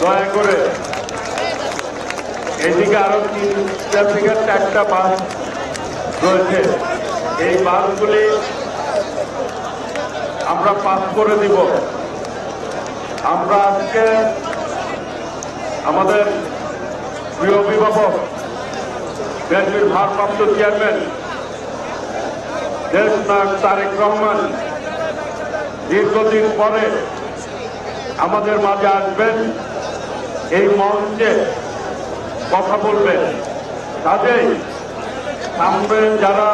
দয়া করে এদিকে আরো 3টা থেকে 4টা বাস রয়েছে, এই বাসগুলি আমরা পাস করে দিব। আমরা আজকে আমাদের প্রিয় অভিভাবক বিএনপির ভারপ্রাপ্ত চেয়ারম্যান দেশনায়ক তারেক রহমান দীর্ঘদিন পরে আমাদের মাঝে আসবেন, এই মঞ্চে কথা বলবেন। কাজেই সামনে যারা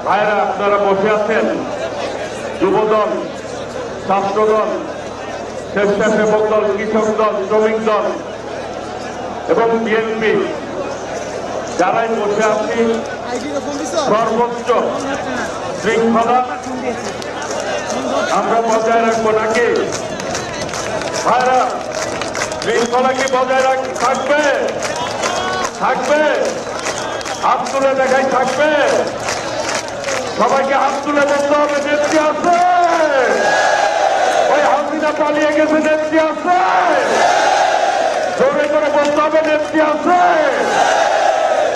ভাইরা আপনারা বসে আছেন, যুবদল, ছাত্রদল, স্বেচ্ছাসেবক দল, কৃষক দল, শ্রমিক দল এবং বিএনপি যারাই বসে আছি, সর্বোচ্চ শৃঙ্খলা আমরা বজায় রাখবো নাকি ভাইরা? শৃঙ্খলা কি বজায় থাকবে? থাকবে? হাত তুলে দেখাই থাকবে? সবাইকে হাত তুলে বলতে হবে নেত্রী আছে, ওই হাসিনা পালিয়ে গেছে নেত্রী আছে, জোরে করে বলতে হবে নেত্রী আছে,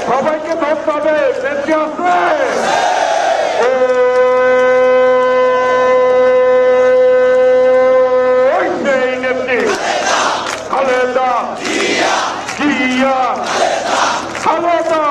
সবাইকে ধরতে হবে নেত্রী আছে। ওই সেই নেত্রী খালেদা জিয়া, খালেদা